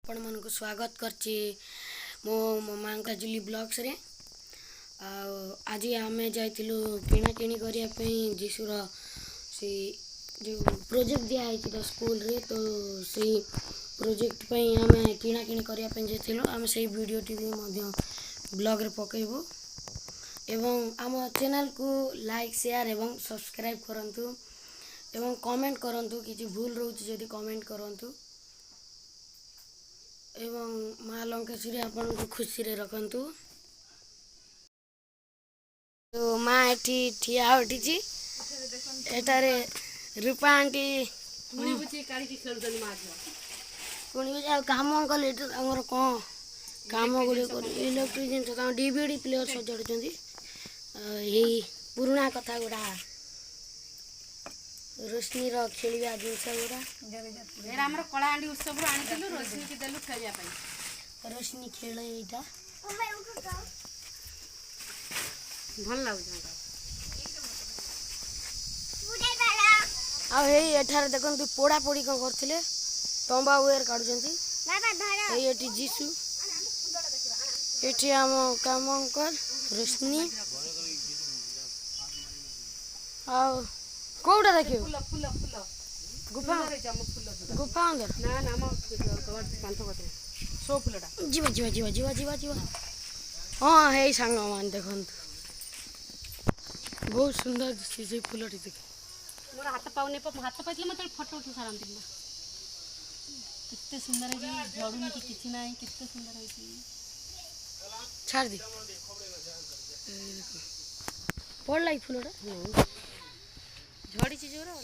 आपण मन को स्वागत करची मो माँ का जुली ब्लॉग्स रे। आज आम जाइलु किना किणी करने जीशुर से जो प्रोजेक्ट दिखाई तो स्कूल रे तो से प्रोजेक्ट आम किना किणी करने जाइलु आम से वीडियो टी ब्लॉग रे पकेबू एवं आम चैनल को लाइक शेयर एवं सब्सक्राइब करंतु एवं कमेंट करंतु किसी भूल रोच जदि कमेंट करंतु एवं माँ लंकेश्वरी आपन को खुशी रे रखंतु। तो माँ एठी ठिया उठी एटारे रूपा आंटी कुणी बुची काली की खेलुदनी माँ कुणी बुची काम कले हमर कोन काम गुडी कर इलेक्ट्रिक जिन काम डीवीडी प्लेयर सजड़छंती यही पुराना कथा गुडा रोशनी रो खेलिया जिनस गुडा एरा हमर कलाहांडी उत्सव रो आनिथिलु रोशनी की देलु खेलिया पई रोशनी खेल एटा भल लागु आ हे एठार देखन तू पोड़ा पोड़ी कोन करथिले तंबा वेयर काढुचंती बाबा धर ए एटी जीसु एठी हम काम कर रोशनी आ कोडा देखियो फुल फुल फुल गुफा रे जम फुल गुफा अंदर ना ना हम कवर कांथ कते सो फुलटा जीवा जीवा जीवा जीवा जीवा जीवा हाँ हे सांग मान देखन बहुत सुंदर दिसती से फुलटी देख मोर हाथ पाउने हाथ पाइले मते फोटो उठी सारंती कितने सुंदर है जी झड़ुनी की किछि नाही कितने सुंदर है जी छाड़ दी पड़ लाई फुलटा झड़ी चीज रो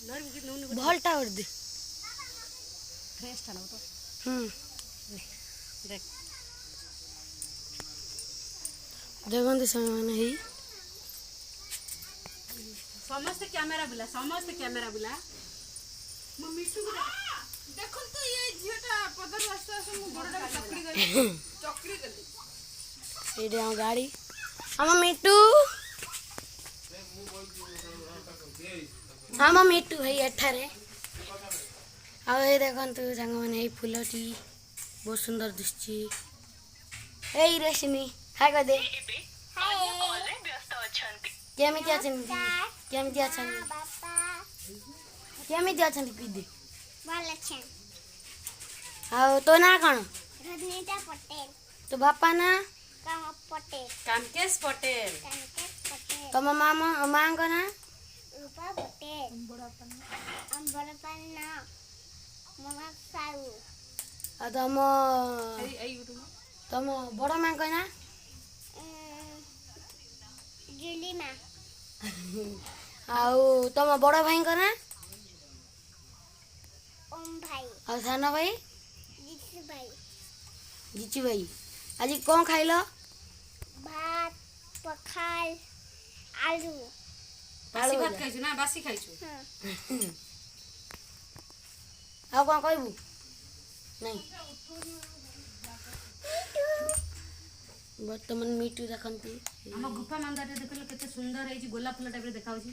नर की नौनी भलटा उड़ दे फ्रेश था ना तो देख देखन सामान है समस्त कैमरा बुला मो मिठू को देखन तो ये झियोटा पदर रास्ता से मो गोडा चक्री गली एडे हम गाड़ी हम मिट्टू हम मिट्टू है एठारे आ ए देखन तू संग माने ए फुलटी बहुत सुंदर दिसची ए रेशमी हाय कर दे केमिति अछंती केमिति अछंती पीदी वाला छन आ तो ना कण रजनीता पटेल तो बापा ना काम पटेल कामकेश पटेल कंकेश पटेल तम मामा मां को ना रूपा पटेल अंबरपन्ना ममा साऊ आ तम आई यूट्यूब तम बड़ मां को ना जुलीमा आउ तम बड़ भाई को ना ओम भाई आ सानो भाई जीसु भाई जीचू भाई आज कौन खाइल भात पखाल आलू बासी भात खाइछु ना बासी खाइछु हाँ आ कौन कहबू नहीं बर्तमान मीठू देखंती हम गुफा मंदिर देखले केते सुंदर है जी गोलाप फूल टाइप रे देखाउ छी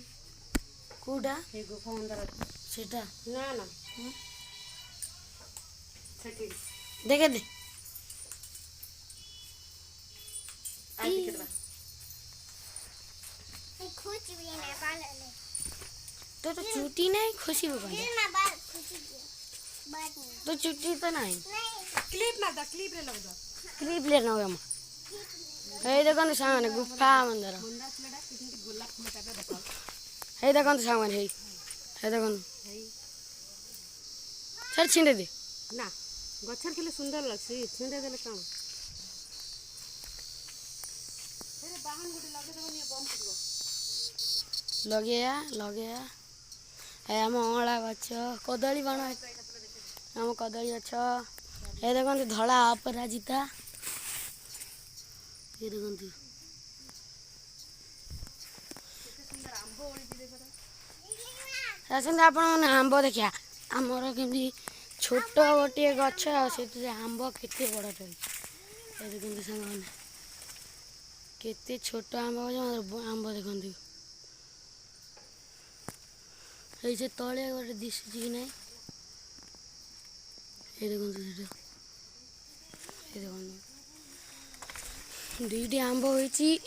कोडा हे गुफा मंदिर सेटा ना ना सेठी देखे दे आज दिखे बा ये खुश भी ना बाल ले तो चुटी नहीं खुशी हो ये ना बाल खुश भी बात नहीं तो चुटी तो नहीं क्लिप ना दा क्लिप रे लग दा क्लिप लेना होगा हम हे देखो सामने गुफा मंदिर मंदा फूलटा किति गोलाप फूल टाइप रे देखाउ हे देखो सामने हे देखो सर छिंडे दे ना गछर केले सुंदर लागसी छिंडे देले काम अरे बाहन गुडी लगे देबो नि बम फुटबो लगेया हे हम अँला गछ कदली बाण हम कदली गछ हे देखो धड़ा अपराजिता ये देखो आसते आप आंब देखा आमर केमती छोट गोटे गछ आंब केते बड़ देखते सांग केते छोट आंब आंब देखते ये तले गोटे दिशुची कि ना ये देखो ये देखो दुईटी आंब होइछि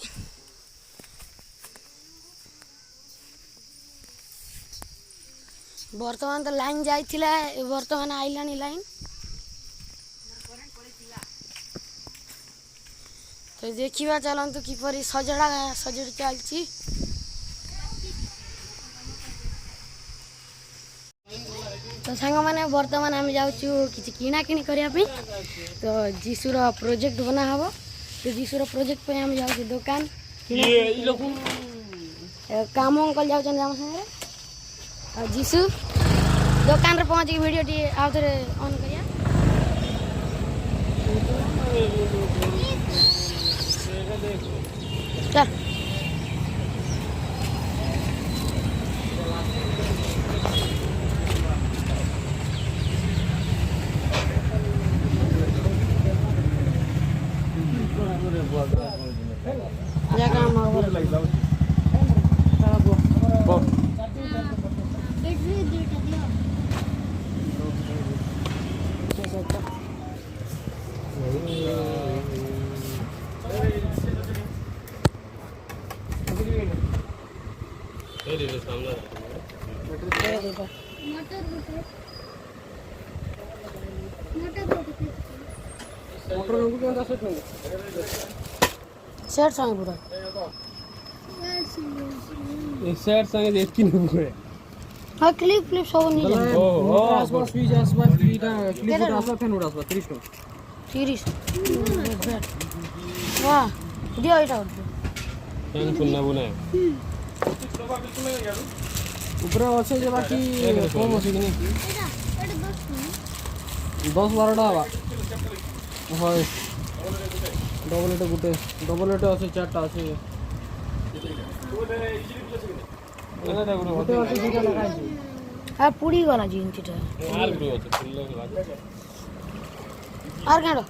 वर्तमान तो लाइन जाइथिला वर्तमान आइलानी लाइन तो देखिबा चलंतु किपरि सजड़ी चलछि तो सांग मैंने वर्तमान आम जाऊँ कि किना किणी करने तो जीशुर प्रोजेक्ट बना हम तो जीशुर प्रोजेक्ट पे हम जाऊँ दुकान काम अंकल जाऊँ आम सागे और जीशु दुकान रे पहुँच वीडियो टी आउ थे ऑन करिया चल सेट सांग पूरा सेट संगे देखती नहीं पूरे हाँ क्लिप सब नहीं जाने आसपास स्विच आसपास ईटा क्लिप आसपास फैन आसपास 30 वाह दियो इटा फैन पुन्ना बुना ऊपर अच्छे जे बाकी कम अछि कि नहीं 10-12 टा बा হয় डबल एट गुटे डबल एट আছে চারটা আছে गुटे আছে দুটো লাগাইছি हाँ पूरी वाला जींस আর গুলো আছে ফুললো और काढो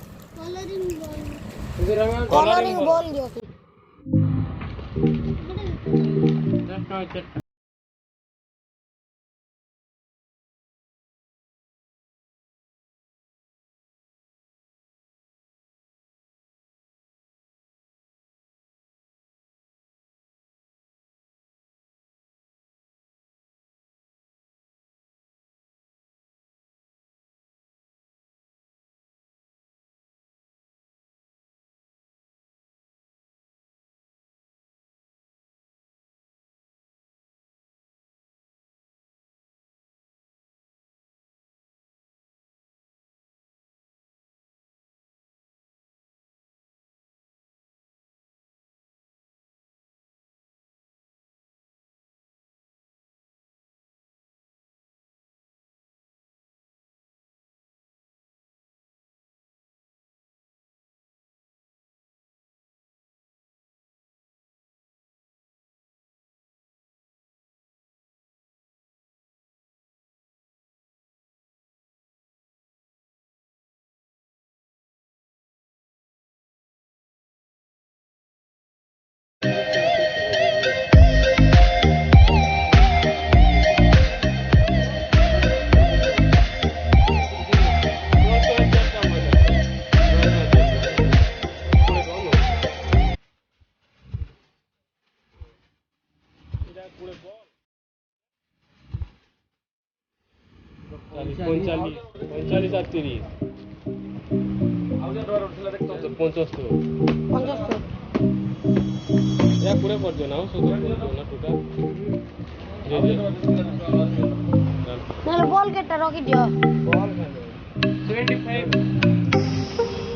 कलरिंग बॉल दियो पंचालीस और 30 75 या पूरे पड़ ना ना टोटल बॉल के रखी दियो बॉल 75